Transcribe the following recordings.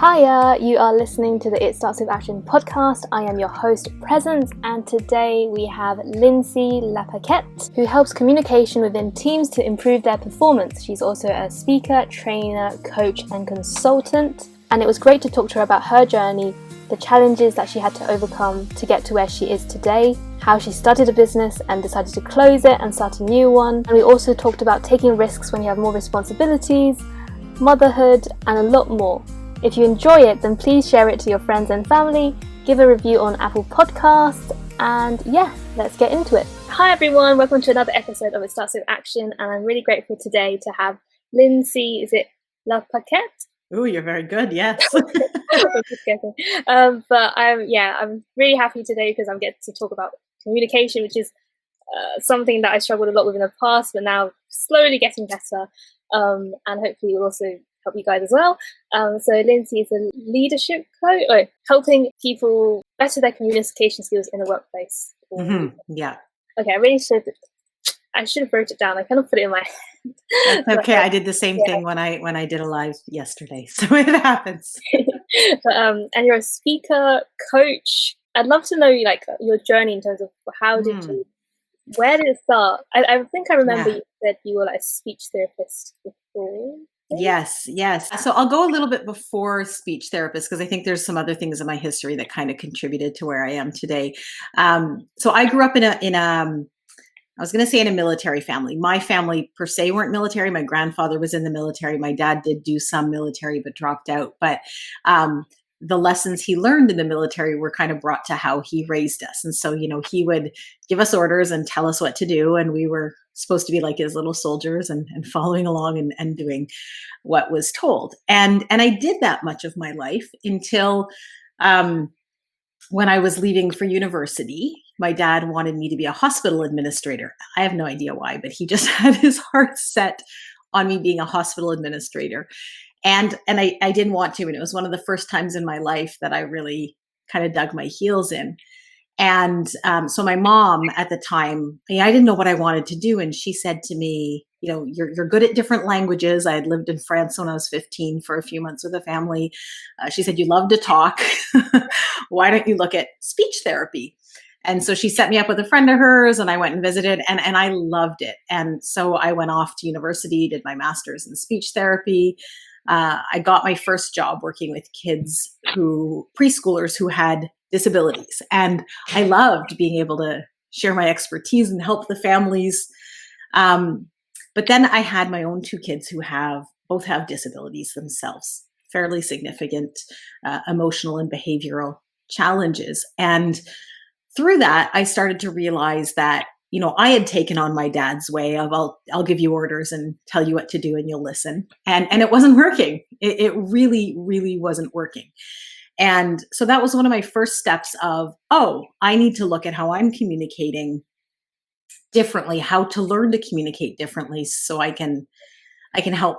Hiya, you are listening to the It Starts With Action podcast. I am your host, Presence, and today we have Lindsay Lapaquette, who helps communication within teams to improve their performance. She's also a speaker, trainer, coach, and consultant. And it was great to talk to her about her journey, the challenges that she had to overcome to get to where she is today, how she started a business and decided to close it and start a new one. And we also talked about taking risks when you have more responsibilities, motherhood, and a lot more. If you enjoy it, then please share it to your friends and family, give a review on Apple Podcasts, and yeah, let's get into it. Hi everyone, welcome to another episode of It Starts With Action, and I'm really grateful today to have Lindsay, is it Lapaquette? Oh, you're very good, yes. But I'm really happy today because I'm getting to talk about communication, which is something that I struggled a lot with in the past, but now slowly getting better, and hopefully will also help you guys as well. So Lindsay is a leadership coach, helping people better their communication skills in the workplace. Yeah. Okay, I should have wrote it down. I kind of put it in my head. That's okay. I did the same thing when I did a live yesterday, so it happens. And you're a speaker, coach. I'd love to know your journey in terms of where did it start? I think I remember you said you were like a speech therapist before. Yes. So I'll go a little bit before speech therapist because I think there's some other things in my history that kind of contributed to where I am today. So I grew up in I was going to say in a military family. My family per se weren't military. My grandfather was in the military. My dad did do some military but dropped out. But the lessons he learned in the military were kind of brought to how he raised us. And so, he would give us orders and tell us what to do. And we were supposed to be like his little soldiers and following along and doing what was told. And I did that much of my life until when I was leaving for university. My dad wanted me to be a hospital administrator. I have no idea why, but he just had his heart set on me being a hospital administrator. And I didn't want to. And it was one of the first times in my life that I really kind of dug my heels in. And so my mom at the time, I didn't know what I wanted to do. And she said to me, you're good at different languages. I had lived in France when I was 15 for a few months with a family. She said, you love to talk. Why don't you look at speech therapy? And so she set me up with a friend of hers and I went and visited and I loved it. And so I went off to university, did my master's in speech therapy. I got my first job working with preschoolers who had disabilities. And I loved being able to share my expertise and help the families. But then I had my own two kids who both have disabilities themselves, fairly significant emotional and behavioral challenges. And through that, I started to realize that, I had taken on my dad's way of I'll give you orders and tell you what to do and you'll listen. And it wasn't working. It really, really wasn't working. And so that was one of my first steps of, I need to look at how I'm communicating differently, how to learn to communicate differently so I can help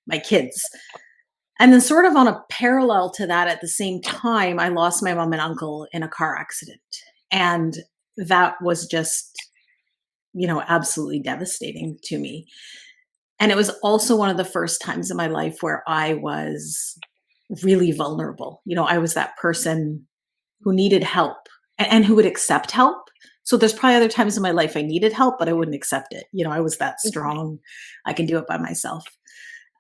my kids. And then sort of on a parallel to that, at the same time, I lost my mom and uncle in a car accident. And that was just, absolutely devastating to me. And it was also one of the first times in my life where I was really vulnerable. I was that person who needed help and who would accept help. So there's probably other times in my life I needed help, but I wouldn't accept it. I was that strong. I can do it by myself.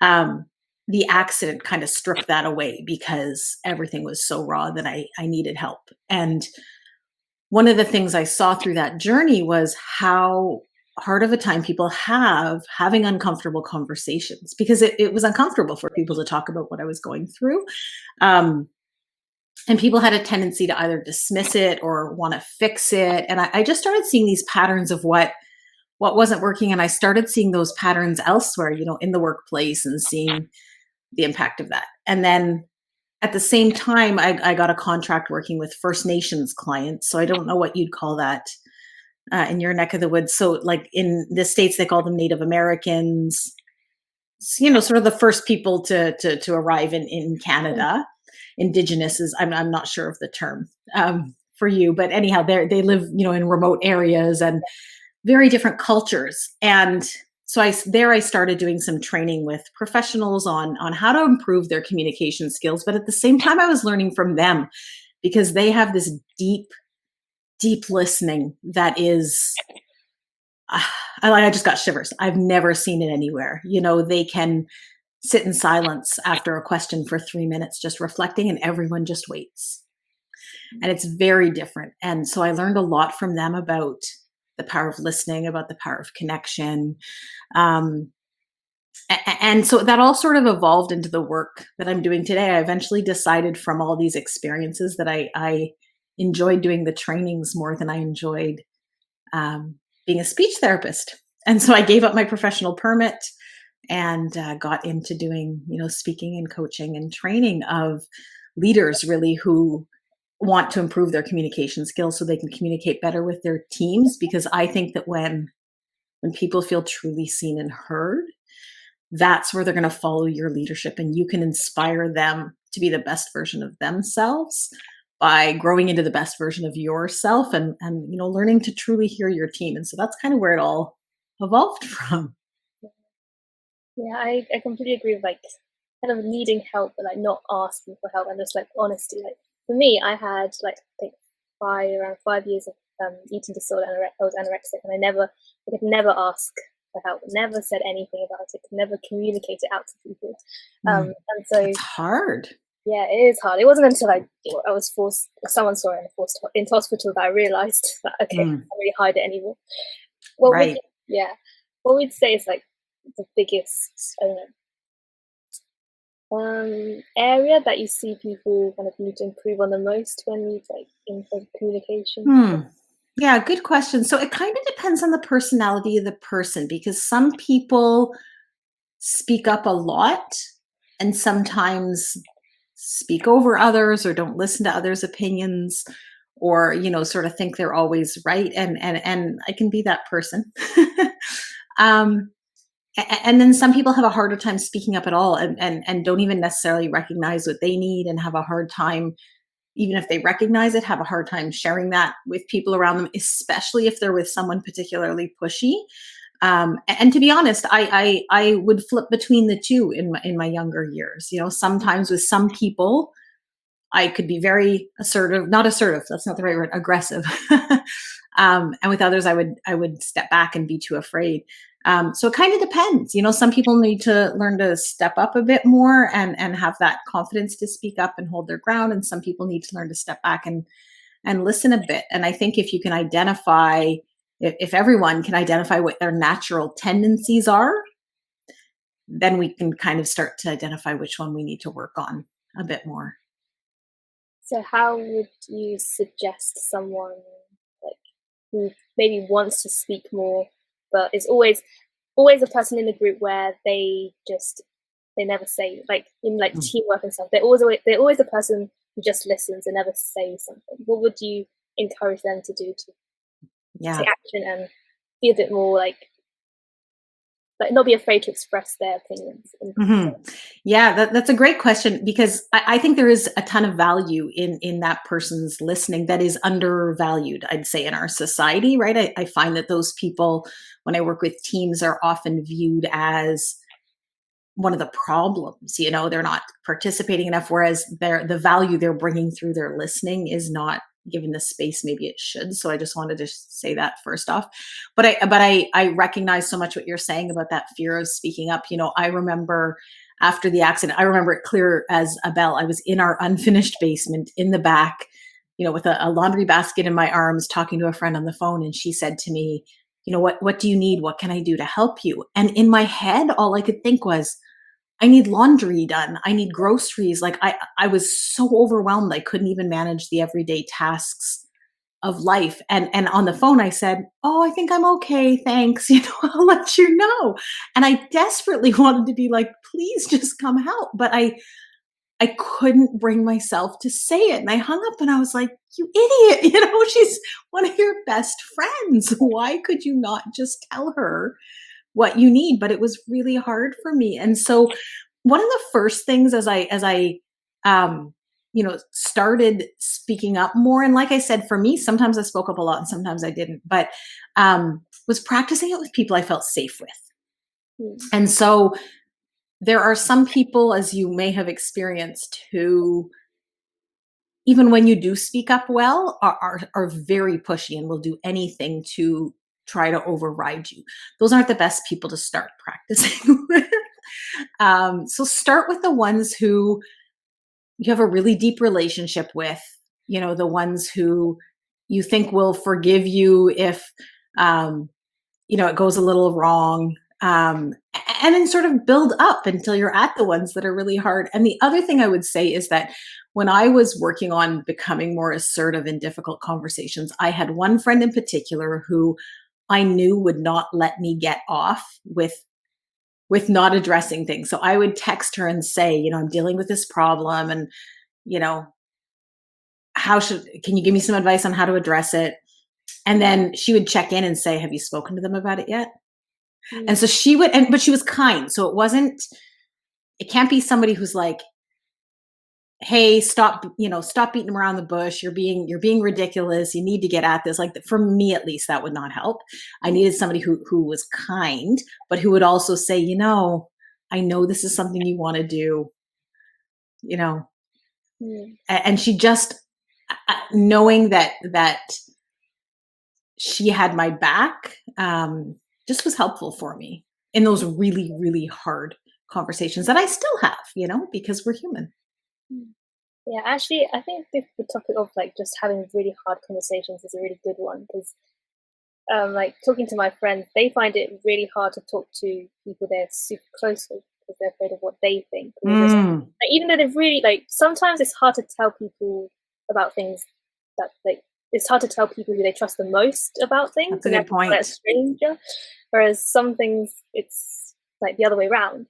The accident kind of stripped that away because everything was so raw that I needed help. And one of the things I saw through that journey was how hard of a time people have having uncomfortable conversations because it was uncomfortable for people to talk about what I was going through. And people had a tendency to either dismiss it or want to fix it. And I just started seeing these patterns of what wasn't working. And I started seeing those patterns elsewhere, in the workplace and seeing the impact of that. And then at the same time, I got a contract working with First Nations clients. So I don't know what you'd call that in your neck of the woods. So like in the States, they call them Native Americans, sort of the first people to arrive in Canada. Indigenous is, I'm not sure of the term for you, but anyhow, they live, in remote areas and very different cultures. And I started doing some training with professionals on how to improve their communication skills. But at the same time, I was learning from them because they have this deep, deep listening that is, I just got shivers. I've never seen it anywhere. They can sit in silence after a question for 3 minutes, just reflecting, and everyone just waits. And it's very different. And so I learned a lot from them about the power of listening, about the power of connection. And so that all sort of evolved into the work that I'm doing today. I eventually decided from all these experiences that I enjoyed doing the trainings more than I enjoyed being a speech therapist. And so I gave up my professional permit and got into doing, speaking and coaching and training of leaders really who want to improve their communication skills so they can communicate better with their teams. Because I think that when people feel truly seen and heard, that's where they're going to follow your leadership, and you can inspire them to be the best version of themselves by growing into the best version of yourself and learning to truly hear your team. And so that's kind of where it all evolved from. Yeah, I completely agree with kind of needing help but not asking for help, and just honesty. For me, I had I think around 5 years of eating disorder, and I was anorexic, and I could never ask for help, never said anything about it, could never communicate it out to people. And so it's hard. Yeah, it is hard. It wasn't until I was forced, someone saw it and forced into hospital, that I realized that I can't really hide it anymore. Right. What we'd say is the biggest, I don't know, area that you see people kind of need to improve on the most when you in communication? Yeah, good question. So it kind of depends on the personality of the person, because some people speak up a lot and sometimes speak over others or don't listen to others' opinions, or sort of think they're always right, and I can be that person. And then some people have a harder time speaking up at all, and don't even necessarily recognize what they need, and have a hard time, even if they recognize it, have a hard time sharing that with people around them, especially if they're with someone particularly pushy. And to be honest, I would flip between the two in my younger years. Sometimes with some people, I could be very assertive, not assertive, that's not the right word, aggressive. And with others, I would step back and be too afraid. So it kind of depends. Some people need to learn to step up a bit more and have that confidence to speak up and hold their ground. And some people need to learn to step back and listen a bit. And I think if you can identify, if everyone can identify what their natural tendencies are, then we can kind of start to identify which one we need to work on a bit more. So how would you suggest someone who maybe wants to speak more, but is always a person in the group where they never say, in teamwork and stuff, they're always a person who just listens and never says something? What would you encourage them to do to take action and be a bit more not be afraid to express their opinions? Yeah, that's a great question, because I think there is a ton of value in that person's listening that is undervalued, I'd say, in our society, right? I find that those people, when I work with teams, are often viewed as one of the problems. They're not participating enough, whereas the value they're bringing through their listening is not given the space maybe it should. So I just wanted to say that first off. But I recognize so much what you're saying about that fear of speaking up. I remember after the accident, I remember it clear as a bell. I was in our unfinished basement in the back, with a laundry basket in my arms, talking to a friend on the phone. And she said to me, what do you need? What can I do to help you? And in my head, all I could think was, I need laundry done. I need groceries. I was so overwhelmed. I couldn't even manage the everyday tasks of life. And on the phone, I said, "Oh, I think I'm okay. Thanks. I'll let you know." And I desperately wanted to be like, "Please just come help." But I couldn't bring myself to say it. And I hung up and I was like, "You idiot. She's one of your best friends. Why could you not just tell her what you need?" But it was really hard for me. And so one of the first things as I started speaking up more, and like I said, for me, sometimes I spoke up a lot and sometimes I didn't, but was practicing it with people I felt safe with. Mm. And so there are some people, as you may have experienced, who, even when you do speak up well, are very pushy and will do anything to try to override you. Those aren't the best people to start practicing with. So start with the ones who you have a really deep relationship with, the ones who you think will forgive you if, um, it goes a little wrong. And then sort of build up until you're at the ones that are really hard. And the other thing I would say is that when I was working on becoming more assertive in difficult conversations, I had one friend in particular who I knew would not let me get off with not addressing things. So I would text her and say, I'm dealing with this problem, and you know, can you give me some advice on how to address it? And then she would check in and say, have you spoken to them about it yet? And Mm. so but she was kind. So it can't be somebody who's like, hey, stop beating around the bush. You're being ridiculous. You need to get at this. Like, for me, at least, that would not help. I needed somebody who was kind, but who would also say, I know this is something you want to do, you know, Mm. and she just, knowing that she had my back, just was helpful for me in those really, really hard conversations that I still have, because we're human. Mm. Yeah, actually, I think the topic of like just having really hard conversations is a really good one because, like talking to my friends, they find it really hard to talk to people they're super close with because they're afraid of what they think. Or just, Mm, like, even though they've really like, sometimes it's hard to tell people about things that like it's hard to tell people who they trust the most about things, that's a and good that's point. a stranger. Whereas some things, it's like the other way around.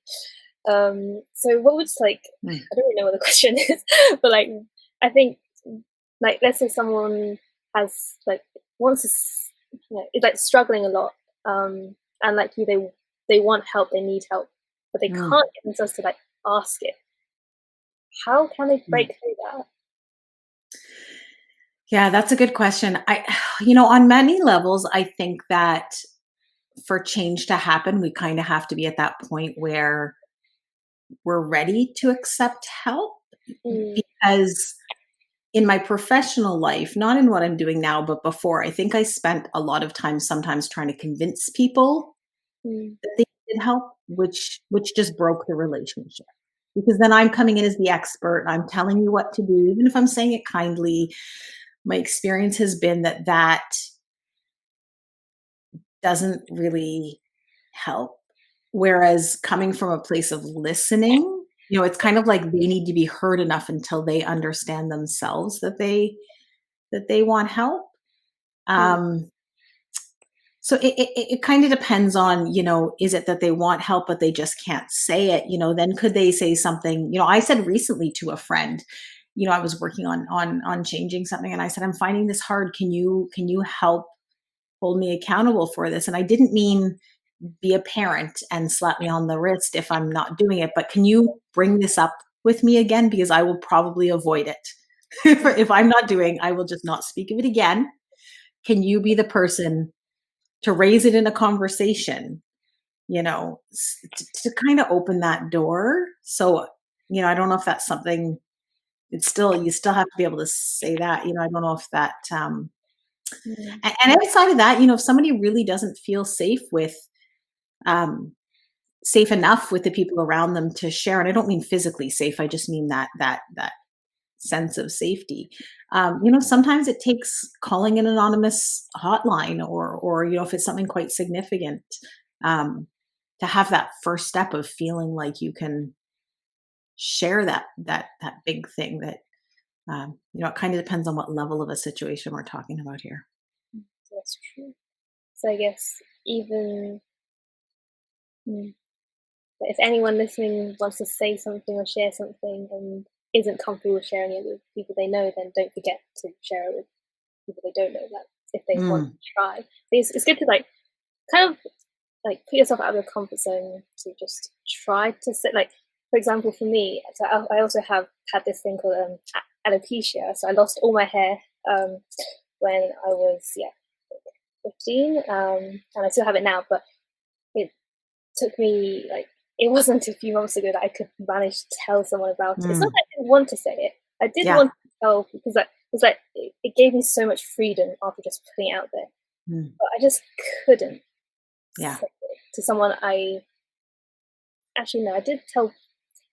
So what would like Mm, I don't really know what the question is, but like I think like let's say someone has like wants to is like struggling a lot, and like you they want help, they need help, but they mm, can't get themselves to like ask it. How can they mm. break through that? Yeah, that's a good question. On many levels, I think that for change to happen, we kind of have to be at that point where we're ready to accept help, Mm, because in my professional life, not in what I'm doing now, but before, I think I spent a lot of time sometimes trying to convince people mm, that they needed help, which just broke the relationship. Because then I'm coming in as the expert, and I'm telling you what to do, even if I'm saying it kindly. My experience has been that doesn't really help. Whereas coming from a place of listening, it's kind of like they need to be heard enough until they understand themselves that they want help. mm, Um, so it kind of depends on, is it that they want help but they just can't say it? Then could they say something? I said recently to a friend, I was working on changing something, and I said, I'm finding this hard. Can you help hold me accountable for this? And I didn't mean be a parent and slap me on the wrist if I'm not doing it, but can you bring this up with me again? Because I will probably avoid it. If I'm not doing, I will just not speak of it again. Can you be the person to raise it in a conversation, to kind of open that door? So, I don't know if that's something. You still have to be able to say that. I don't know if that, mm, and outside of that, if somebody really doesn't feel um, safe enough with the people around them to share, and I don't mean physically safe, I just mean that sense of safety. Sometimes it takes calling an anonymous hotline, or if it's something quite significant, um, to have that first step of feeling like you can share that big thing. That it kind of depends on what level of a situation we're talking about here. that's true. So I guess even mm, but if anyone listening wants to say something or share something and isn't comfortable with sharing it with people they know, then don't forget to share it with people they don't know that if they want Mm, to try. It's good to like kind of like put yourself out of your comfort zone to just try to sit like for example for me, so I also have had this thing called alopecia. So I lost all my hair when I was 15, and I still have it now, but it took me like, it wasn't a few months ago that I could manage to tell someone about it. It's not Mm. that I didn't want to say it. I did Yeah. want to tell, because like, it gave me so much freedom after just putting it out there. Mm. But I just couldn't Yeah. say it to someone. Actually, no, I did tell.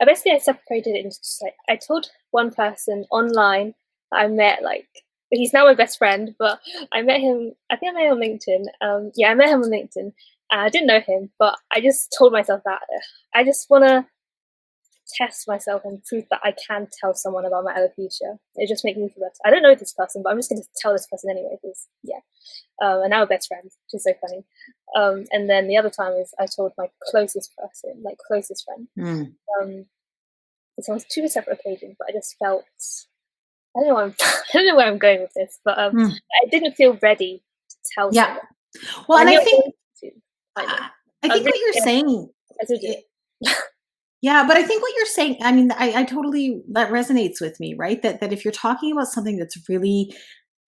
I separated it into just like, I told one person online that I met, like, he's now my best friend, but I met him, I think I met him on LinkedIn. Yeah, I met him on LinkedIn. I didn't know him, but I just told myself that I just want to test myself and prove that I can tell someone about my alopecia. It just makes me feel better. I don't know this person, but I'm just going to tell this person anyway, because, yeah. And now we're best friends, which is so funny. And then the other time is I told my closest person, like closest friend. Mm. It's on two separate occasions, but I just felt, I don't know where I don't know where I'm going with this, but Mm. I didn't feel ready to tell Yeah. someone. Well, and I knew think to, kind of. I think what you're saying, I still do. yeah, but I think what you're saying, I mean, I totally, that resonates with me, right? That if you're talking about something that's really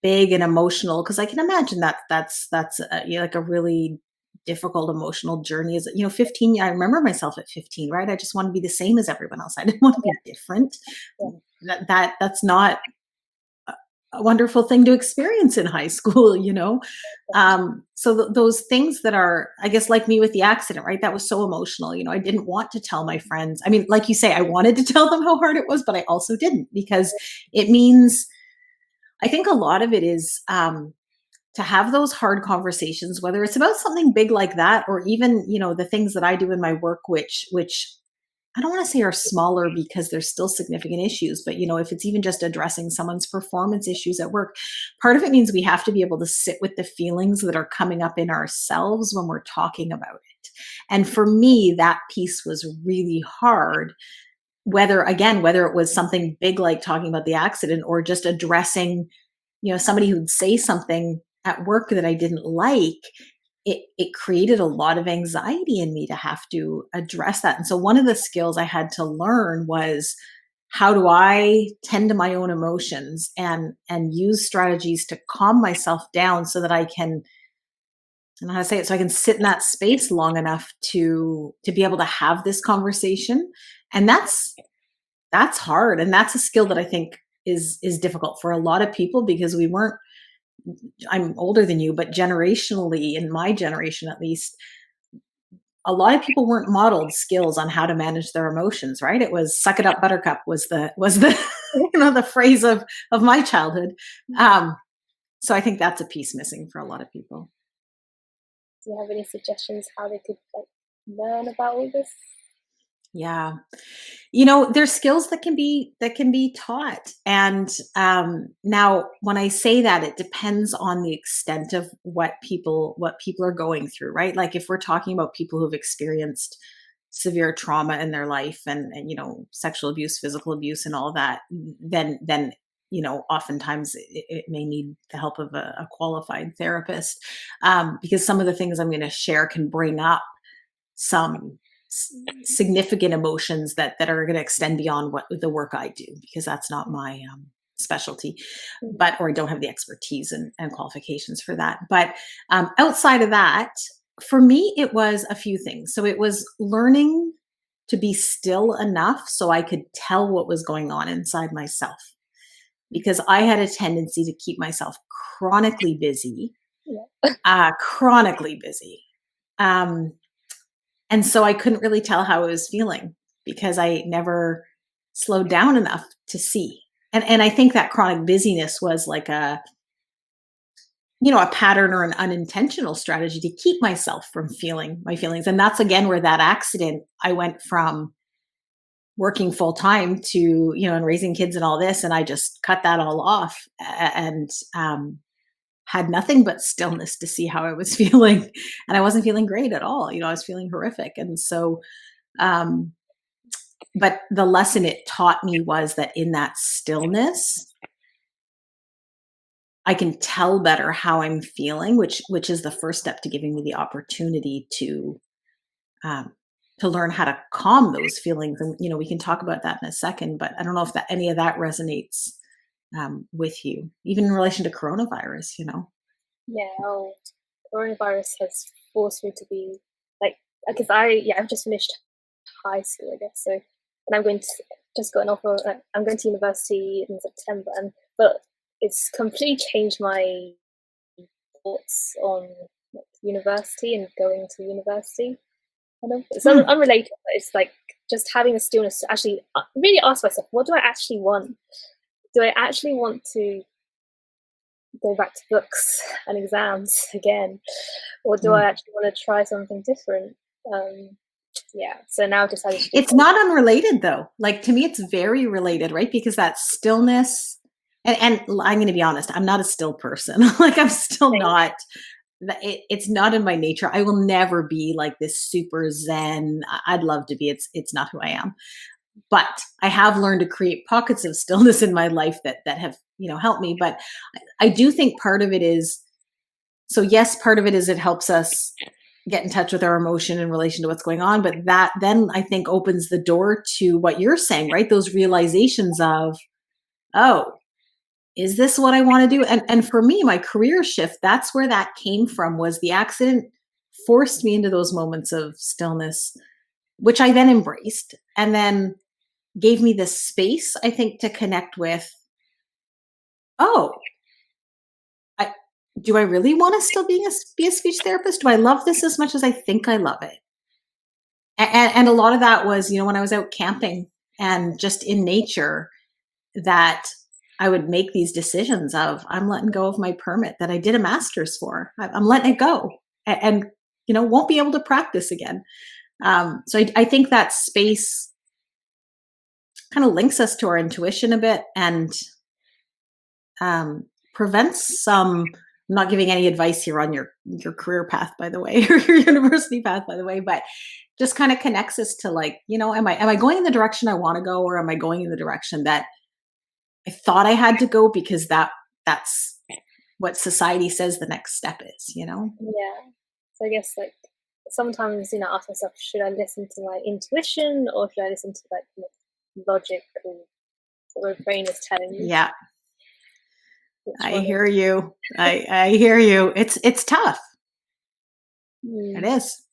big and emotional, because I can imagine that that's like a really difficult emotional journey. Is 15. I remember myself at 15, right? I just want to be the same as everyone else. I didn't want to be different. Yeah. That's not a wonderful thing to experience in high school, so those things that are, I guess, like me with the accident, right? That was so emotional. I didn't want to tell my friends. I mean, like you say, I wanted to tell them how hard it was, but I also didn't, because it means, I think a lot of it is to have those hard conversations, whether it's about something big like that, or even, the things that I do in my work, which I don't want to say are smaller, because there's still significant issues, but if it's even just addressing someone's performance issues at work, part of it means we have to be able to sit with the feelings that are coming up in ourselves when we're talking about it. And for me, that piece was really hard, whether it was something big like talking about the accident, or just addressing, somebody who'd say something at work that I didn't like. It created a lot of anxiety in me to have to address that. And so one of the skills I had to learn was, how do I tend to my own emotions and use strategies to calm myself down, so that I can, I don't know how to say it, so I can sit in that space long enough to be able to have this conversation. And that's hard. And that's a skill that I think is difficult for a lot of people, because we weren't, I'm older than you, but generationally, in my generation at least, a lot of people weren't modeled skills on how to manage their emotions, right? It was "suck it up, buttercup" was the the phrase of my childhood. So I think that's a piece missing for a lot of people. Do you have any suggestions how they could like learn about all this? Yeah. There's skills that can be taught. And now, when I say that, it depends on the extent of what people are going through, right? Like, if we're talking about people who've experienced severe trauma in their life, and sexual abuse, physical abuse, and all that, then oftentimes it may need the help of a qualified therapist, because some of the things I'm going to share can bring up some significant emotions that are going to extend beyond what the work I do, because that's not my specialty, or I don't have the expertise and qualifications for that. But outside of that, for me, it was a few things. So it was learning to be still enough so I could tell what was going on inside myself, because I had a tendency to keep myself chronically busy, chronically busy. And so I couldn't really tell how I was feeling, because I never slowed down enough to see. And I think that chronic busyness was like a pattern or an unintentional strategy to keep myself from feeling my feelings. And that's, again, where that accident, I went from working full time to, and raising kids and all this. And I just cut that all off, and had nothing but stillness to see how I was feeling. And I wasn't feeling great at all. I was feeling horrific. And so, but the lesson it taught me was that in that stillness, I can tell better how I'm feeling, which is the first step to giving me the opportunity to learn how to calm those feelings. And, we can talk about that in a second, but I don't know if any of that resonates with you, even in relation to coronavirus. Yeah, coronavirus has forced me to be like, because I've just finished high school, I guess. So, and I'm going to just got an offer. I'm going to university in September, but it's completely changed my thoughts on like, university and going to university. It's unrelated, but it's like just having the stillness to actually really ask myself, what do I actually want? Do I actually want to go back to books and exams again, or do I actually want to try something different? So now I've decided to it's not unrelated though. Like to me, it's very related, right? Because that stillness, and I'm going to be honest, I'm not a still person. Like I'm still not. It's not in my nature. I will never be like this super zen. I'd love to be. It's not who I am. But I have learned to create pockets of stillness in my life that have helped me. But I do think part of it is. So yes, part of it is it helps us get in touch with our emotion in relation to what's going on. But that then I think opens the door to what you're saying, right? Those realizations of, oh, is this what I want to do? And for me, my career shift, that's where that came from, was the accident forced me into those moments of stillness, which I then embraced and then gave me this space, I think, to connect with, oh, do I really want to still be a speech therapist? Do I love this as much as I think I love it? And a lot of that was, when I was out camping and just in nature, that I would make these decisions of, I'm letting go of my permit that I did a master's for. I'm letting it go and won't be able to practice again. So I think that space kind of links us to our intuition a bit and prevents some. I'm not giving any advice here on your career path, by the way, or your university path, by the way, but just kind of connects us to like, am I going in the direction I want to go, or am I going in the direction that I thought I had to go because that's what society says the next step is, Yeah. So I guess like sometimes, ask myself, should I listen to my intuition or should I listen to like logic or what my brain is telling me? Yeah. I hear you. I hear you. It's tough. It is.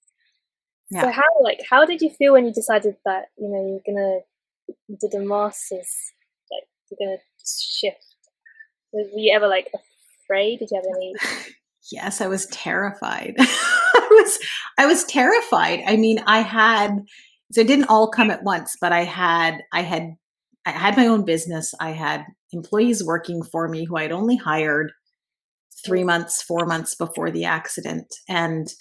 Yeah. So how did you feel when you decided that, you're gonna do the masters, like you're gonna shift? Were you ever like afraid? Did you have any? Yes, I was terrified. I was terrified. I mean, so it didn't all come at once, but I had my own business. I had employees working for me who I'd only hired 3 months, 4 months before the accident. And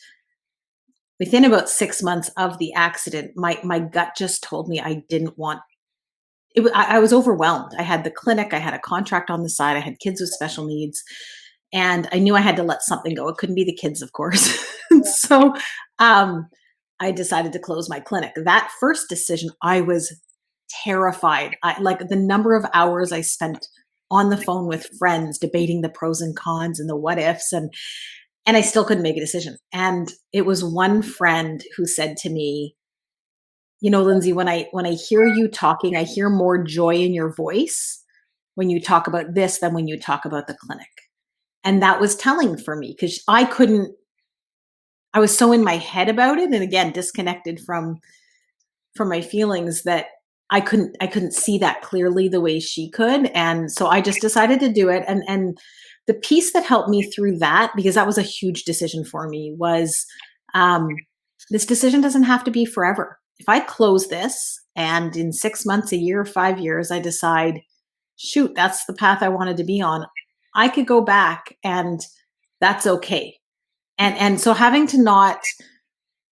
within about 6 months of the accident, my gut just told me I didn't want it. I was overwhelmed. I had the clinic, I had a contract on the side, I had kids with special needs, and I knew I had to let something go. It couldn't be the kids, of course. Yeah. So I decided to close my clinic. That first decision, I was terrified. Like the number of hours I spent on the phone with friends debating the pros and cons and the what ifs, and I still couldn't make a decision. And it was one friend who said to me, Lindsay, when I hear you talking, I hear more joy in your voice when you talk about this than when you talk about the clinic. And that was telling for me because I was so in my head about it. And again, disconnected from my feelings that I couldn't see that clearly the way she could. And so I just decided to do it. And the piece that helped me through that, because that was a huge decision for me, was this decision doesn't have to be forever. If I close this and in 6 months, a year, 5 years, I decide, shoot, that's the path I wanted to be on, I could go back and that's okay. And so having to not,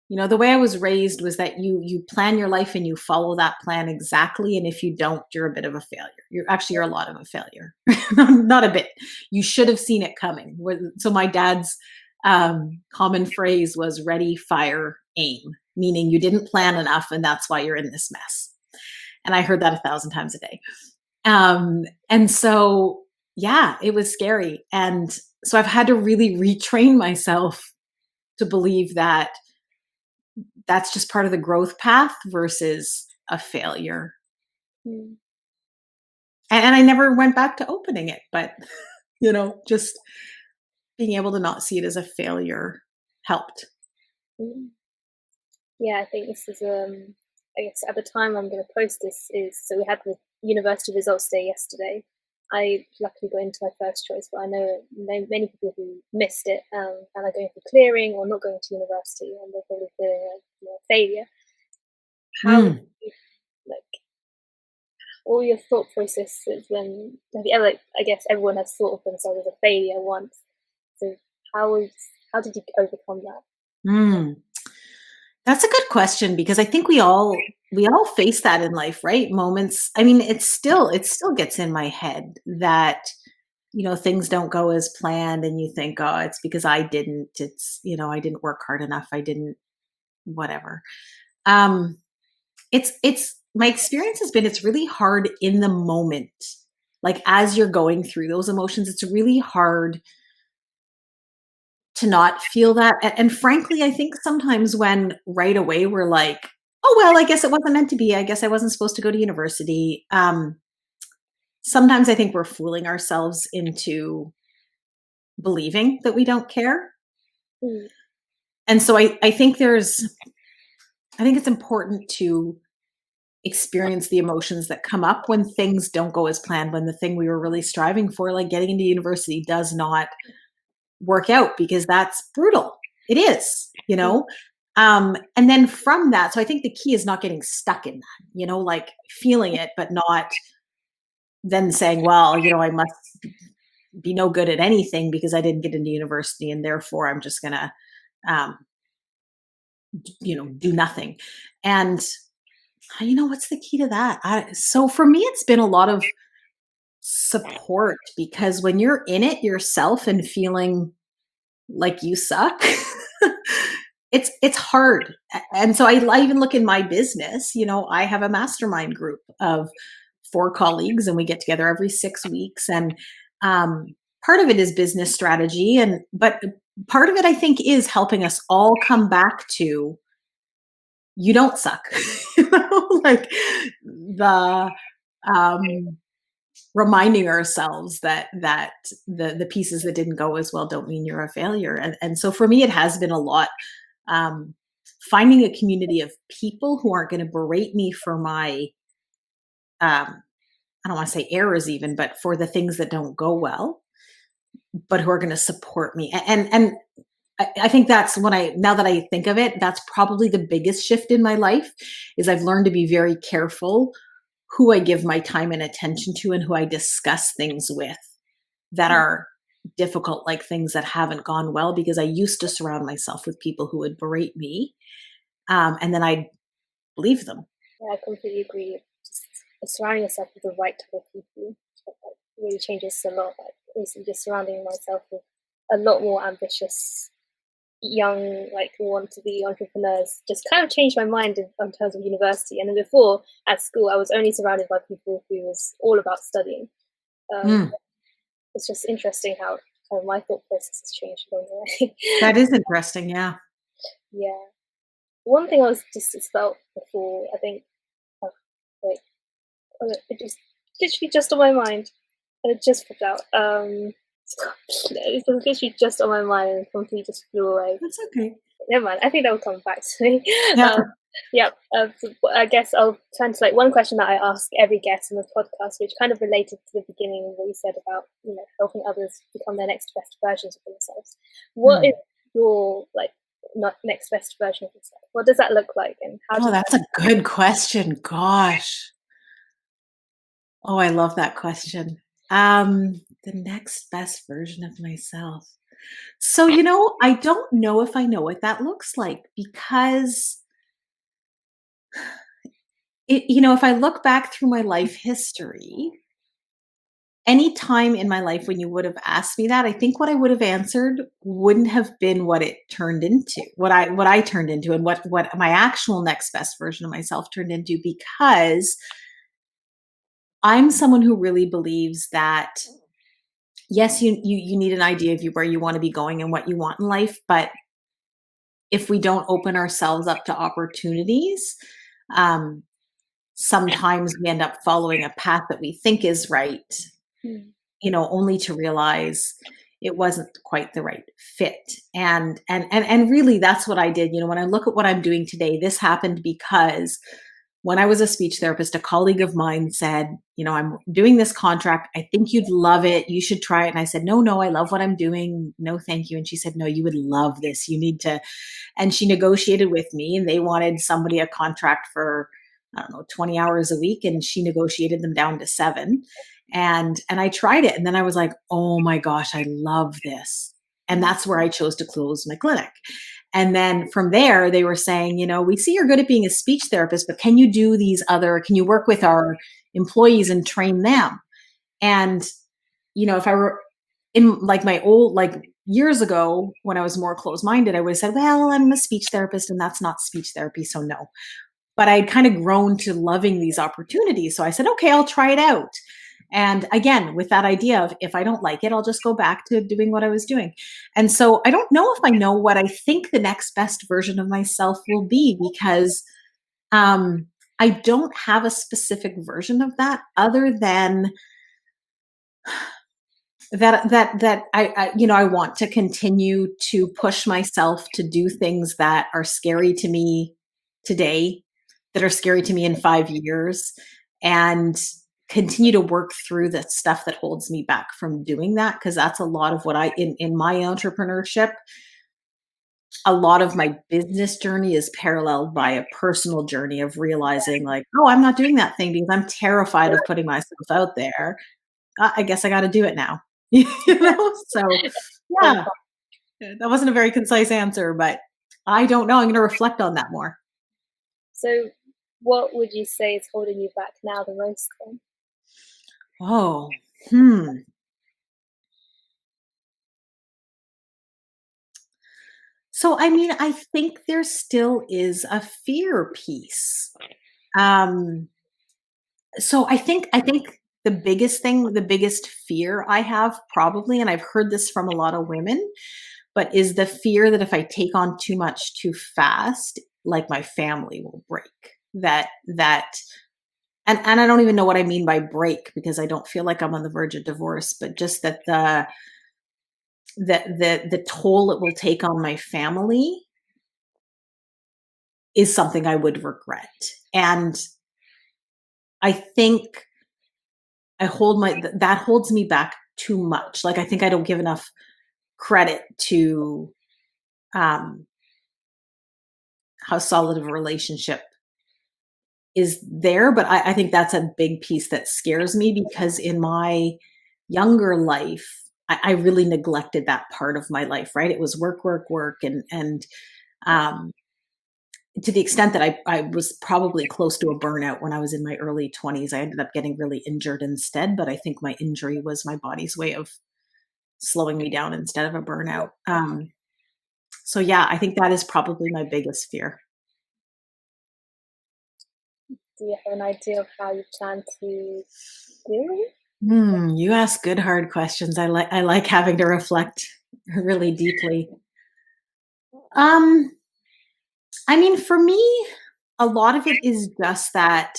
the way I was raised was that you plan your life and you follow that plan exactly. And if you don't, you're a bit of a failure. You're a lot of a failure. Not a bit. You should have seen it coming. So my dad's common phrase was ready, fire, aim, meaning you didn't plan enough and that's why you're in this mess. And I heard that 1,000 times a day. And so, yeah, it was scary. And so I've had to really retrain myself to believe that that's just part of the growth path versus a failure. And I never went back to opening it, but, just being able to not see it as a failure helped. Yeah, I think this is I guess at the time I'm going to post this is so we had the university results day yesterday. I luckily got into my first choice, but I know many people who missed it and are going for clearing or not going to university, and they're probably feeling like failure. How would Mm. you, like, all your thought processes when have you ever, like, I guess everyone has thought of themselves as a failure once. So how was how did you overcome that? Mm. That's a good question because I think we all face that in life, right? Moments. I mean, it still gets in my head that things don't go as planned and you think, "Oh, it's because I didn't. I didn't work hard enough. I didn't whatever." Um it's my experience has been it's really hard in the moment. Like as you're going through those emotions, it's really hard to not feel that. And frankly, I think sometimes when right away we're like, "Oh, well, I guess it wasn't meant to be. I guess I wasn't supposed to go to university." Sometimes I think we're fooling ourselves into believing that we don't care. Mm, And so I think it's important to experience the emotions that come up when things don't go as planned, when the thing we were really striving for, like getting into university, does not work out, because that's brutal. It is, mm, and then from that, so I think the key is not getting stuck in that, like feeling it, but not then saying, well, I must be no good at anything because I didn't get into university and therefore I'm just going to, um, do nothing. And what's the key to that? So for me, it's been a lot of support, because when you're in it yourself and feeling like you suck, it's hard. And so I even look in my business, I have a mastermind group of 4 colleagues and we get together every 6 weeks. And um, part of it is business strategy, but part of it I think is helping us all come back to, you don't suck. Like the um reminding ourselves that the pieces that didn't go as well don't mean you're a failure. And so for me, it has been a lot, um, finding a community of people who aren't going to berate me for my, I don't want to say errors even, but for the things that don't go well, but who are going to support me. And I think that's when now that I think of it, that's probably the biggest shift in my life, is I've learned to be very careful who I give my time and attention to and who I discuss things with that mm. are difficult, like things that haven't gone well, because I used to surround myself with people who would berate me, and then I'd believe them. Yeah, I completely agree. Just surrounding yourself with the right type of people, like, really changes a lot. Like, obviously, just surrounding myself with a lot more ambitious, young, like want to be entrepreneurs, just kind of changed my mind in terms of university. And then before at school, I was only surrounded by people who was all about studying. Um, Mm, it's just interesting how kind of my thought process has changed along the way. that is interesting. Yeah. Yeah. One thing I was just felt before, I think, uh, wait, it just literally just on my mind, and it just popped out. It was literally just on my mind and completely just flew away. That's okay. Never mind. I think that will come back to me. Yeah. Yeah. So I guess I'll turn to like one question that I ask every guest on the podcast, which kind of related to the beginning of what you said about helping others become their next best versions of themselves. What is Mm. your like not next best version of yourself? What does that look like, and how do Oh, you? that's a good question. Gosh. Oh, I love that question. The next best version of myself. So, I don't know if I know what that looks like, because if I look back through my life history, any time in my life when you would have asked me that, I think what I would have answered wouldn't have been what it turned into, what I turned into, and what my actual next best version of myself turned into, because I'm someone who really believes that, yes, you need an idea of where you want to be going and what you want in life, but if we don't open ourselves up to opportunities, um, sometimes we end up following a path that we think is right, Mm, only to realize it wasn't quite the right fit. And really that's what I did. When I look at what I'm doing today, this happened because when I was a speech therapist, a colleague of mine said, I'm doing this contract. I think you'd love it. You should try it. And I said, no, I love what I'm doing. No, thank you. And she said, no, you would love this. You need to. And she negotiated with me, and they wanted somebody a contract for, I don't know, 20 hours a week. And she negotiated them down to 7. And I tried it. And then I was like, oh my gosh, I love this. And that's where I chose to close my clinic. And then from there, they were saying, we see you're good at being a speech therapist, but can you work with our employees and train them? And, if I were in like my old, like years ago, when I was more closed-minded, I would have said, well, I'm a speech therapist and that's not speech therapy. So no, but I'd kind of grown to loving these opportunities. So I said, okay, I'll try it out. And again, with that idea of if I don't like it, I'll just go back to doing what I was doing. And so I don't know if I know what I think the next best version of myself will be, because I don't have a specific version of that other than that I want to continue to push myself to do things that are scary to me today, that are scary to me in 5 years, and continue to work through the stuff that holds me back from doing that. Because that's a lot of what in my entrepreneurship, a lot of my business journey is paralleled by a personal journey of realizing like, oh, I'm not doing that thing because I'm terrified of putting myself out there. I guess I got to do it now. So yeah, that wasn't a very concise answer, but I don't know. I'm going to reflect on that more. So what would you say is holding you back now the most then? Oh, So, I mean, I think there still is a fear piece. Um, so I think the biggest fear I have probably, and I've heard this from a lot of women, but is the fear that if I take on too much too fast, like my family will break. That and I don't even know what I mean by break, because I don't feel like I'm on the verge of divorce, but just that the toll it will take on my family is something I would regret. And I think that holds me back too much. Like I think I don't give enough credit to um how solid of a relationship is there. But I think that's a big piece that scares me, because in my younger life, I really neglected that part of my life, right? It was work, work, work. And um, to the extent that I was probably close to a burnout when I was in my early 20s. I ended up getting really injured instead. But I think my injury was my body's way of slowing me down instead of a burnout. So yeah, I think that is probably my biggest fear. Do you have an idea of how you plan to deal with it? You ask good hard questions. I like having to reflect really deeply. Um, I mean, for me, a lot of it is just that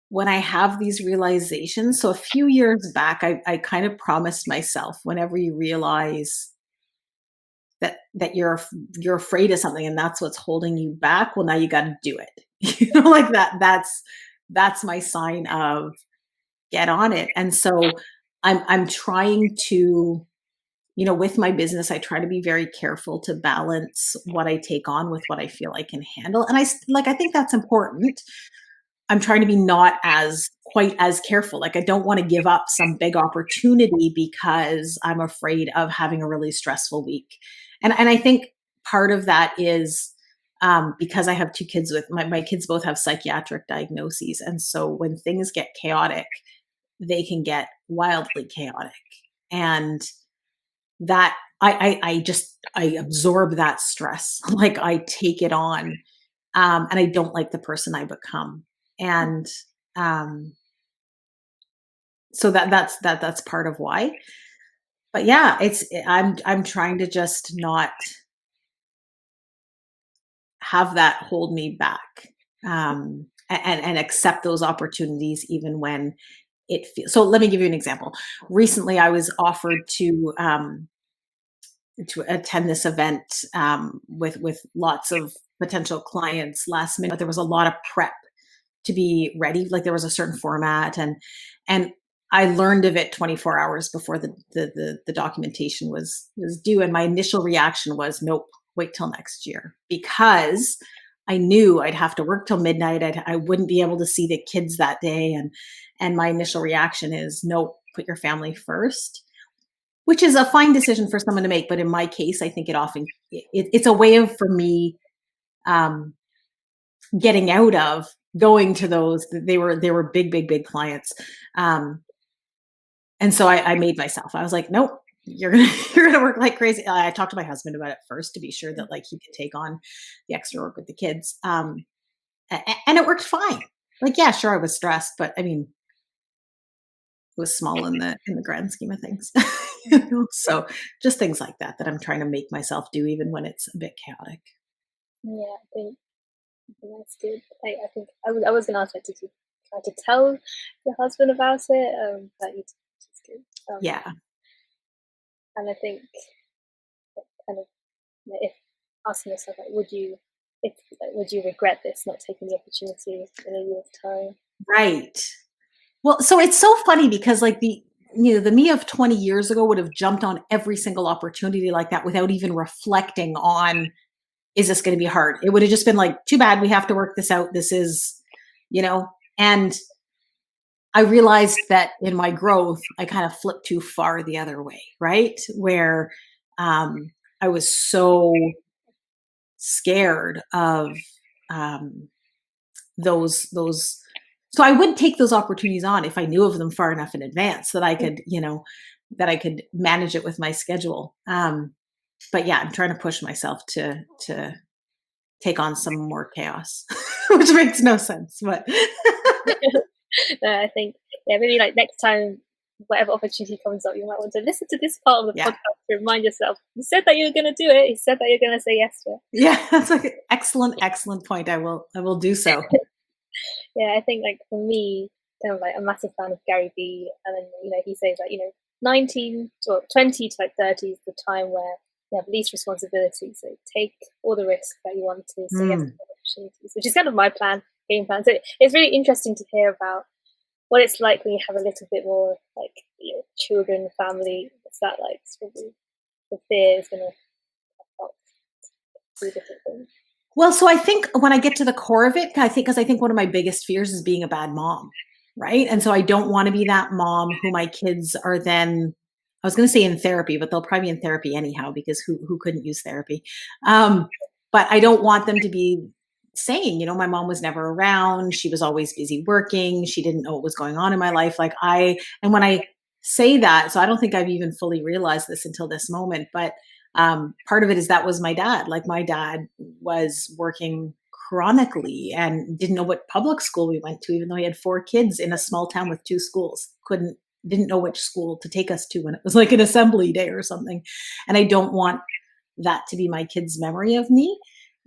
when I have these realizations. So a few years back, I kind of promised myself, whenever you realize that you're afraid of something and that's what's holding you back, well, now you got to do it. Like that. That's my sign of get on it. And so I'm trying to, with my business, I try to be very careful to balance what I take on with what I feel I can handle. And I think that's important. I'm trying to be not as quite as careful. Like I don't want to give up some big opportunity because I'm afraid of having a really stressful week. And I think part of that is because I have 2 kids with my kids both have psychiatric diagnoses. And so when things get chaotic, they can get wildly chaotic. And that I absorb that stress. Like I take it on. And I don't like the person I become. And um, so that's part of why. But yeah, I'm trying to just not have that hold me back, and accept those opportunities even when it feels. So let me give you an example. Recently, I was offered to attend this event with lots of potential clients last minute. But there was a lot of prep to be ready. Like there was a certain format, and I learned of it 24 hours before the documentation was due. And my initial reaction was, nope, wait till next year, because I knew I'd have to work till midnight. I wouldn't be able to see the kids that day. And my initial reaction is, nope, put your family first, which is a fine decision for someone to make. But in my case, I think it's a way of, for me, getting out of going to those. They were big clients. And so I made myself, I was like, nope, you're gonna work like crazy. I talked to my husband about it first to be sure that like he could take on the extra work with the kids. And it worked fine. Like, yeah, sure, I was stressed, but I mean, it was small in the grand scheme of things. So just things like that I'm trying to make myself do, even when it's a bit chaotic. Yeah, I think that's good. I think I was going to ask, like, did you try to tell your husband about it? But you did, which is good. Yeah. And I think kind of, if asking yourself, like, would you regret this, not taking the opportunity in a year's time? Right. Well, so it's so funny because like the me of 20 years ago would have jumped on every single opportunity like that without even reflecting on, is this going to be hard? It would have just been like, too bad, we have to work this out. This is, and I realized that in my growth, I kind of flipped too far the other way, right? Where I was so scared of those. So I would take those opportunities on if I knew of them far enough in advance that I could, that I could manage it with my schedule. But yeah, I'm trying to push myself to take on some more chaos, which makes no sense. But I think, maybe like next time, whatever opportunity comes up, you might want to listen to this part of the podcast to remind yourself, you said that you were going to do it. You said that you're going to say yes to it. Yeah, that's like an excellent point. I will do so. Yeah, I think like for me, kind of like a massive fan of Gary Vee, and then he says like 19 or 20 to like 30 is the time where you have least responsibility. So take all the risk that you want to. So yes, opportunities, which is kind of my game plan. So it's really interesting to hear about what it's like when you have a little bit more like children, family. What's that like? It's probably the fear is going to help do different things. Well, so I think when I get to the core of it, because I think one of my biggest fears is being a bad mom, right? And so I don't want to be that mom who my kids are then, I was going to say in therapy, but they'll probably be in therapy anyhow, because who couldn't use therapy? But I don't want them to be saying, my mom was never around. She was always busy working. She didn't know what was going on in my life. And when I say that, so I don't think I've even fully realized this until this moment, but part of it is that was my dad. Like my dad was working chronically and didn't know what public school we went to, even though he had 4 kids in a small town with 2 schools. Didn't know which school to take us to when it was like an assembly day or something. And I don't want that to be my kids' memory of me.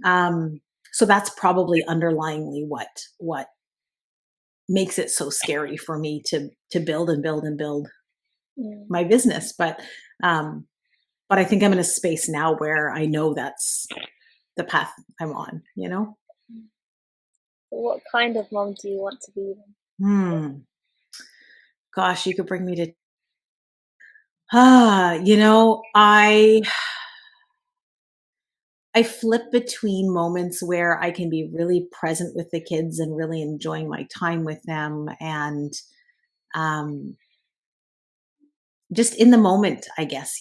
So that's probably underlyingly what makes it so scary for me to build and build and build my business. But I think I'm in a space now where I know that's the path I'm on, What kind of mom do you want to be? Gosh, you could bring me to, I flip between moments where I can be really present with the kids and really enjoying my time with them, and just in the moment, I guess,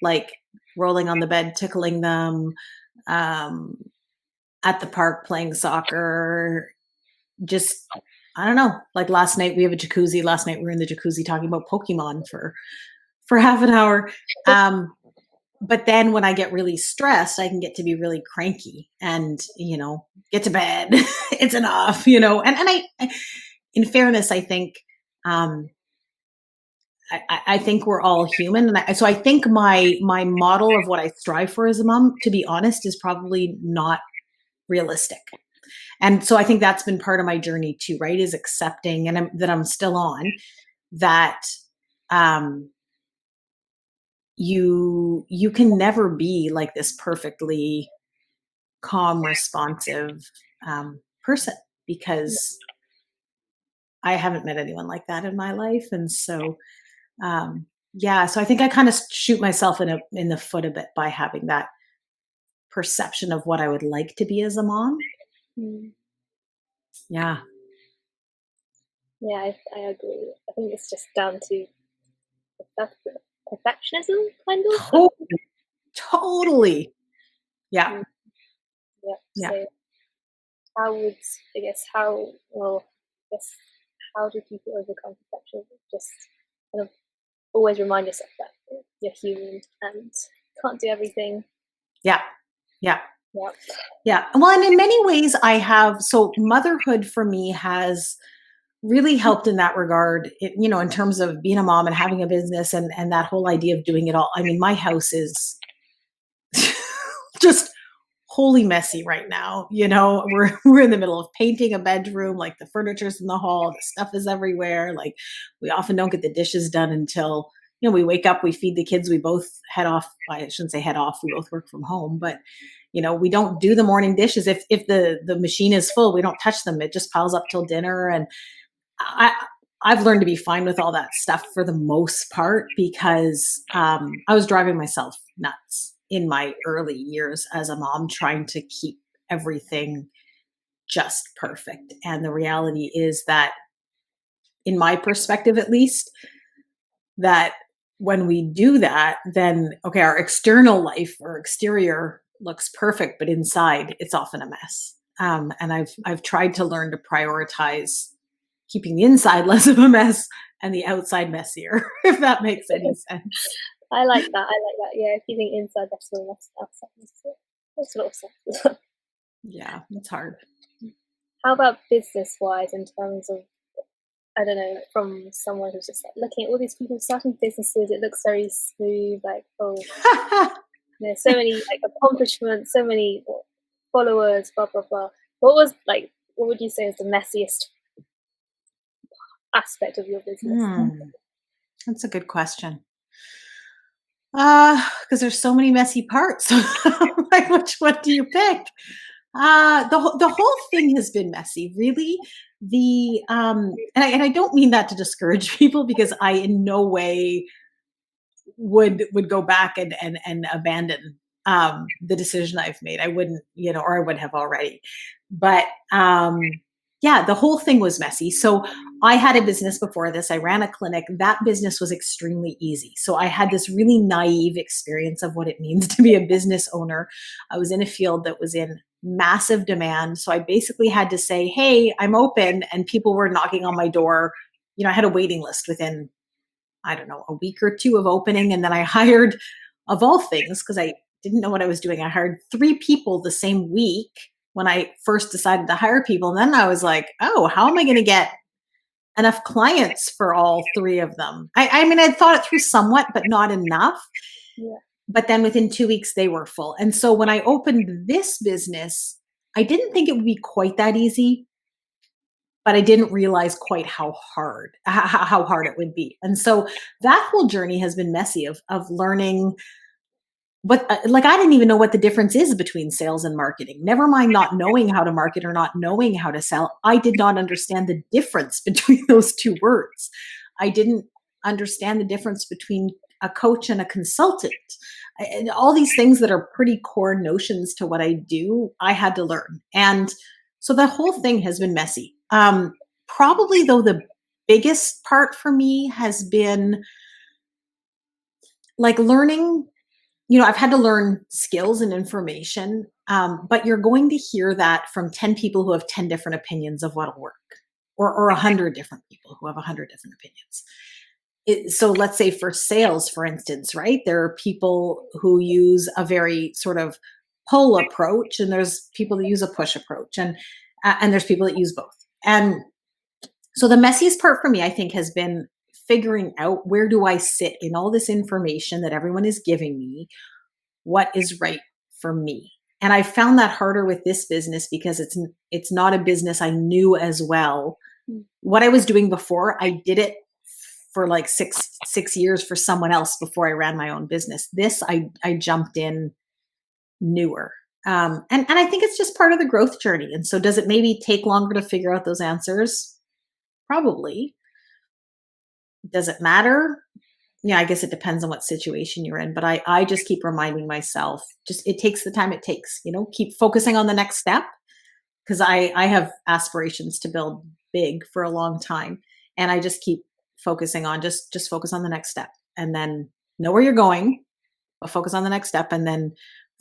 like rolling on the bed, tickling them, at the park playing soccer, just, I don't know, like last night we have a jacuzzi. Last night we were in the jacuzzi talking about Pokemon for half an hour. But then when I get really stressed, I can get to be really cranky and, get to bed. It's enough, and I, in fairness, I think, I think we're all human. And so I think my model of what I strive for as a mom, to be honest, is probably not realistic. And so I think that's been part of my journey too, right? Is accepting, and that I'm still on, that you can never be like this perfectly calm, responsive person, because I haven't met anyone like that in my life. And so, so I think I kind of shoot myself in the foot a bit by having that perception of what I would like to be as a mom. Mm. Yeah. Yeah, I agree. I think it's just down to perfectionism, kind of. Totally. Yeah. Mm. Yeah. Yeah. So how would, I guess, how, well, I guess, how do people overcome perfectionism? Just kind of always remind yourself that you're human and can't do everything. Yeah. Yeah. Yeah. Yeah. Well, and in many ways so motherhood for me has really helped in that regard, in terms of being a mom and having a business and that whole idea of doing it all. I mean, my house is just wholly messy right now. We're in the middle of painting a bedroom, like the furniture's in the hall, the stuff is everywhere. Like, we often don't get the dishes done until, we wake up, we feed the kids, we both head off. I shouldn't say head off, we both work from home, but we don't do the morning dishes. If the machine is full, we don't touch them. It just piles up till dinner. And I've learned to be fine with all that stuff for the most part, because I was driving myself nuts in my early years as a mom, trying to keep everything just perfect. And the reality is that, in my perspective at least, that when we do that, then, okay, our external life or exterior looks perfect, but inside it's often a mess. And I've tried to learn to prioritize keeping the inside less of a mess and the outside messier, if that makes any sense. I like that. Yeah, keeping inside better than outside. Makes a lot of sense. Yeah, it's hard. How about business-wise, in terms of, I don't know, from someone who's just like looking at all these people starting businesses, it looks very smooth, like, oh, so many like accomplishments, so many followers, blah blah blah. What would you say is the messiest aspect of your business? That's a good question. Because there's so many messy parts. Like, which one do you pick? The whole thing has been messy, really. And I don't mean that to discourage people, because I in no way would go back and abandon the decision I've made. I wouldn't, or I would have already. But the whole thing was messy. So I had a business before this. I ran a clinic. That business was extremely easy. So I had this really naive experience of what it means to be a business owner. I was in a field that was in massive demand. So I basically had to say, hey, I'm open. And people were knocking on my door. I had a waiting list within, I don't know, a week or two of opening. And then I hired, of all things, because I didn't know what I was doing, I hired 3 people the same week when I first decided to hire people. And then I was like, oh, how am I going to get enough clients for all 3 of them? I mean, I'd thought it through somewhat, but not enough. Yeah. But then within 2 weeks, they were full. And so when I opened this business, I didn't think it would be quite that easy, but I didn't realize quite how hard it would be. And so that whole journey has been messy of learning. But I didn't even know what the difference is between sales and marketing. Never mind not knowing how to market or not knowing how to sell. I did not understand the difference between those 2 words. I didn't understand the difference between a coach and a consultant. And all these things that are pretty core notions to what I do, I had to learn. And so the whole thing has been messy. Probably, though, the biggest part for me has been like learning. I've had to learn skills and information, but you're going to hear that from 10 people who have 10 different opinions of what'll work, or 100 different people who have 100 different opinions. So let's say for sales, for instance, right? There are people who use a very sort of pull approach, and there's people that use a push approach, and there's people that use both. And so the messiest part for me, I think, has been figuring out, where do I sit in all this information that everyone is giving me? What is right for me? And I found that harder with this business, because it's not a business I knew as well. What I was doing before, I did it for like six years for someone else before I ran my own business. This I jumped in newer. And I think it's just part of the growth journey. And so does it maybe take longer to figure out those answers? Probably. Does it matter? Yeah, I guess it depends on what situation you're in. But I just keep reminding myself, just it takes the time it takes, keep focusing on the next step. Because I have aspirations to build big for a long time. And I just keep focusing on just focus on the next step and then know where you're going, but focus on the next step. And then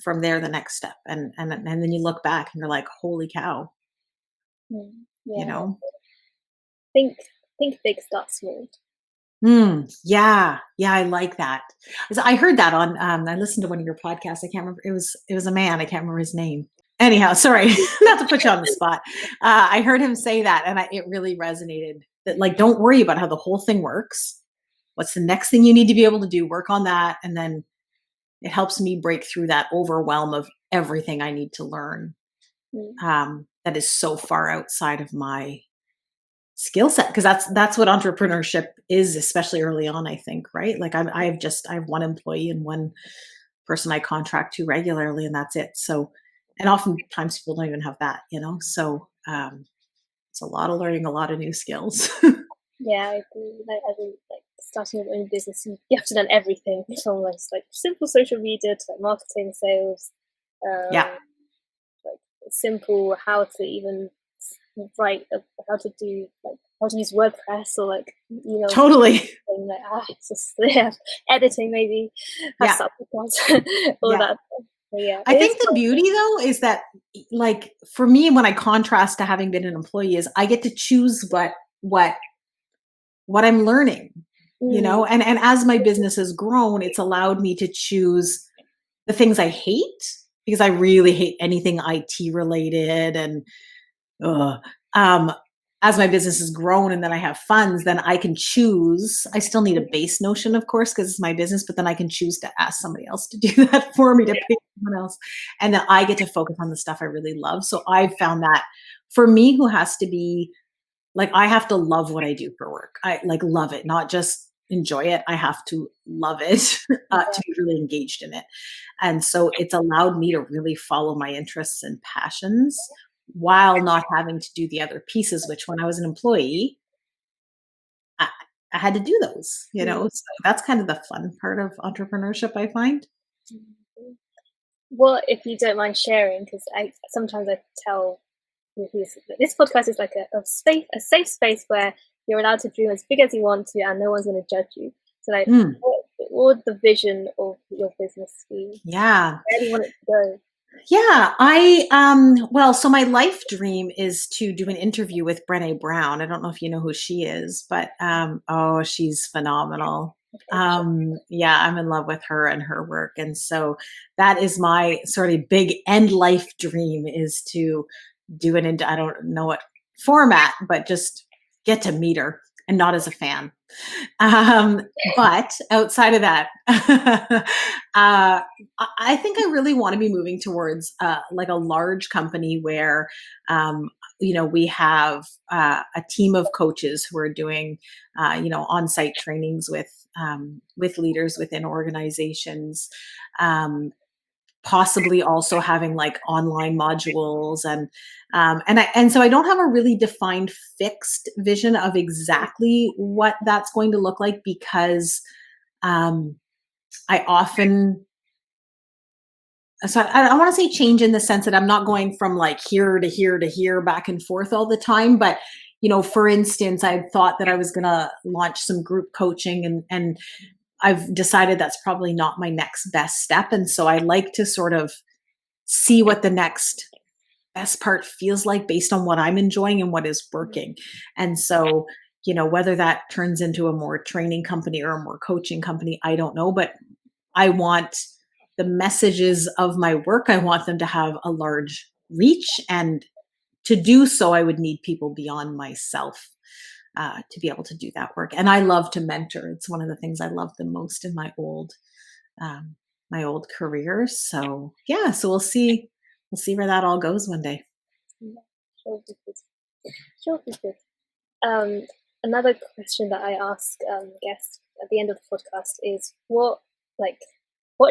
from there, the next step. And then you look back and you're like, holy cow, Yeah. Think big, start small. Yeah, I like that. I heard that on. I listened to one of your podcasts. I can't remember. It was a man. I can't remember his name. Anyhow, sorry, not to put you on the spot. I heard him say that, and it really resonated. That like, don't worry about how the whole thing works. What's the next thing you need to be able to do? Work on that, and then it helps me break through that overwhelm of everything I need to learn. That is so far outside of my skill set, because that's what entrepreneurship is, especially early on, I think, right? Like I have one employee and one person I contract to regularly, and that's it. So, and oftentimes people don't even have that, so it's a lot of learning, a lot of new skills. Yeah, I agree. Like starting your own business, you have to learn everything from like simple social media to like marketing, sales, Yeah, like simple how to even write, how to do like how to use WordPress or like totally. Like it's just editing maybe, Yeah, all yeah. that. Yeah, I think the beauty though is that, like, for me, when I contrast to having been an employee, is I get to choose what I'm learning, and as my business has grown, it's allowed me to choose the things I hate, because I really hate anything IT related. And as my business has grown and then I have funds, then I can choose. I still need a base notion, of course, because it's my business, but then I can choose to ask somebody else to do that for me, to pay someone else. And then I get to focus on the stuff I really love. So I've found that for me, who has to be like, I have to love what I do for work. I like love it, not just enjoy it. I have to love it to be really engaged in it. And so it's allowed me to really follow my interests and passions while not having to do the other pieces, which when I was an employee, I, I had to do those, So that's kind of the fun part of entrepreneurship, I find. Well, if you don't mind sharing, because sometimes I tell this podcast is like a safe space where you're allowed to dream as big as you want to, and no one's going to judge you. So, like, what would the vision of your business be? Yeah. Where do you want it to go? Yeah, well, so my life dream is to do an interview with Brené Brown. I don't know if you know who she is, but she's phenomenal. Yeah, I'm in love with her and her work. And so that is my sort of big end life dream, is to do I don't know what format, but just get to meet her, and not as a fan. But outside of that, I think I really want to be moving towards like a large company where, we have a team of coaches who are doing, on-site trainings with leaders within organizations. Possibly also having like online modules, and so I don't have a really defined fixed vision of exactly what that's going to look like, because I often, so I want to say change in the sense that I'm not going from like here to here to here back and forth all the time. But, for instance, I thought that I was going to launch some group coaching, and I've decided that's probably not my next best step. And so I like to sort of see what the next best part feels like based on what I'm enjoying and what is working. And so, whether that turns into a more training company or a more coaching company, I don't know, but I want the messages of my work, I want them to have a large reach. And to do so, I would need people beyond myself to be able to do that work. And I love to mentor. It's one of the things I love the most in my old career. So yeah, so we'll see where that all goes one day. Sure, be good. another question that I ask guests at the end of the podcast is what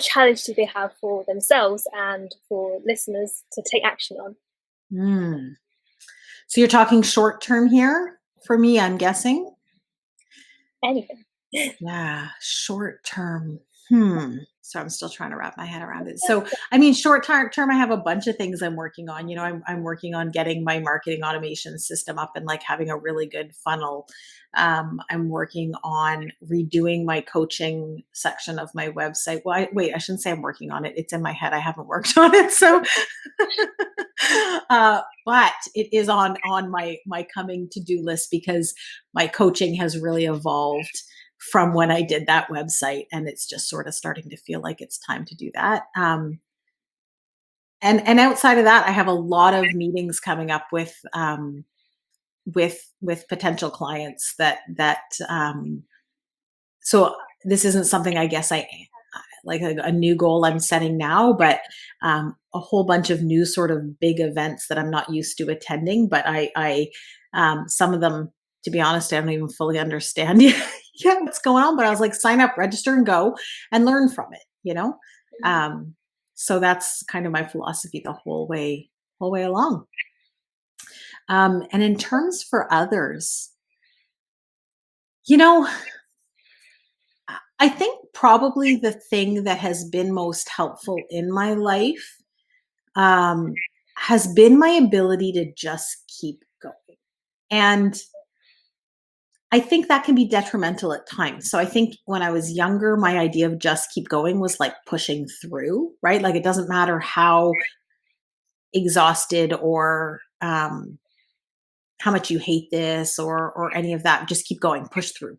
challenge do they have for themselves and for listeners to take action on? So you're talking short term here for me, I'm guessing? Anything. Yeah, short term. So I'm still trying to wrap my head around it. So, I mean, short term, I have a bunch of things I'm working on. You know, I'm working on getting my marketing automation system up and like having a really good funnel. I'm working on redoing my coaching section of my website. Well, I shouldn't say I'm working on it. It's in my head. I haven't worked on it. So, but it is on my coming to-do list because my coaching has really evolved from when I did that website, and it's just sort of starting to feel like it's time to do that. And outside of that, I have a lot of meetings coming up with potential clients that so this isn't something I guess I like a new goal I'm setting now, but a whole bunch of new sort of big events that I'm not used to attending, but I some of them, to be honest, I don't even fully understand what's going on, but I was like, sign up, register, and go and learn from it, you know? So that's kind of my philosophy the whole way along. And in terms for others, you know, I think probably the thing that has been most helpful in my life has been my ability to just keep going. And I think that can be detrimental at times. So I think when I was younger, my idea of just keep going was like pushing through, right? Like it doesn't matter how exhausted or how much you hate this or any of that, just keep going, push through.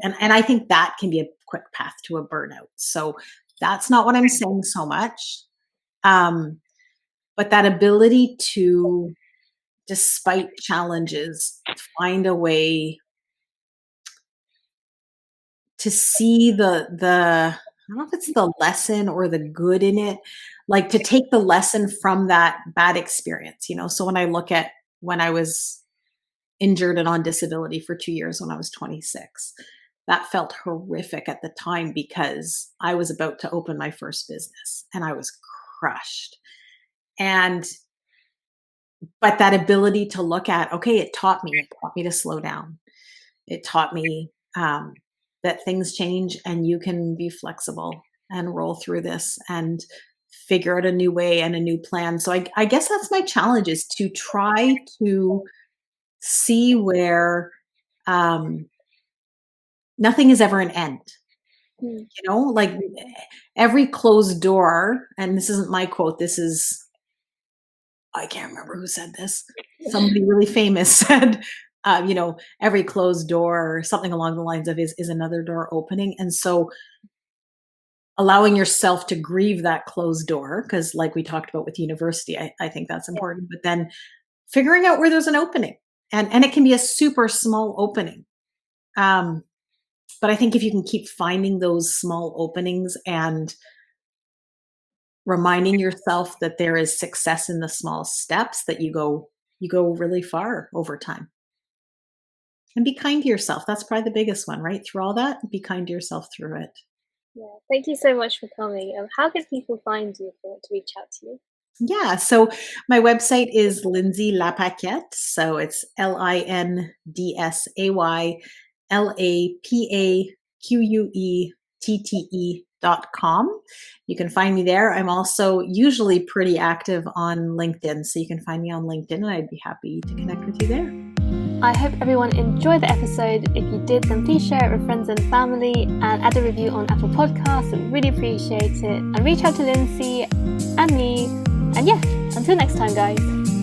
And I think that can be a quick path to a burnout. So that's not what I'm saying so much. But that ability to, despite challenges, find a way to see the I don't know if it's the lesson or the good in it, like to take the lesson from that bad experience, you know? So when I look at when I was injured and on disability for 2 years when I was 26, that felt horrific at the time because I was about to open my first business and I was crushed. But that ability to look at, okay, it taught me to slow down. It taught me that things change and you can be flexible and roll through this and figure out a new way and a new plan. So I guess that's my challenge, is to try to see where nothing is ever an end. You know, like every closed door, and this isn't my quote, this is, I can't remember who said this. Somebody really famous said, you know, every closed door, or something along the lines of is another door opening. And so allowing yourself to grieve that closed door, because like we talked about with university, I think that's important, but then figuring out where there's an opening. And it can be a super small opening. But I think if you can keep finding those small openings and reminding yourself that there is success in the small steps, that you go really far over time. And be kind to yourself. That's probably the biggest one, right? Through all that, be kind to yourself through it. Yeah. Thank you so much for coming. How can people find you if they want to reach out to you? Yeah. So my website is Lindsay Lapaquette. So it's LindsayLapaquette.com. You can find me there. I'm also usually pretty active on LinkedIn. So you can find me on LinkedIn and I'd be happy to connect with you there. I hope everyone enjoyed the episode. If you did, then please share it with friends and family and add a review on Apple Podcasts. I'd really appreciate it. And reach out to Lindsay and me. And yeah, until next time, guys.